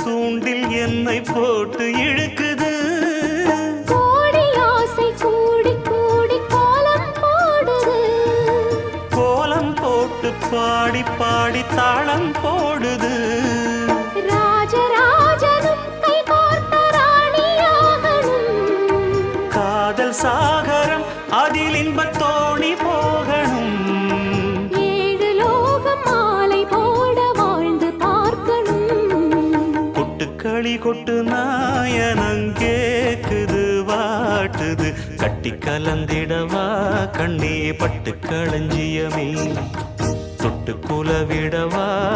தூண்டில் என்னை போட்டு இழுக்குது. கோடி ஆசை கூடி கூடி கோலம் போடுது. கோலம் போட்டு பாடி பாடி தாளம் போடுது. ராஜராஜனும் கை கோர்த்த ராணியாகணும். காதல் சாகரம் அதில் இன்பத் தோணி போகணும். ஏழு லோகம் மாலை போட வாழ்ந்து பார்க்கணும். கொட்டுக்களி கொட்டு நாயனங்கேக்குது வாட்டுது. கட்டி கலந்திடவா கண்ணே பட்டு களஞ்சியமே. தொட்டு குலவிடவா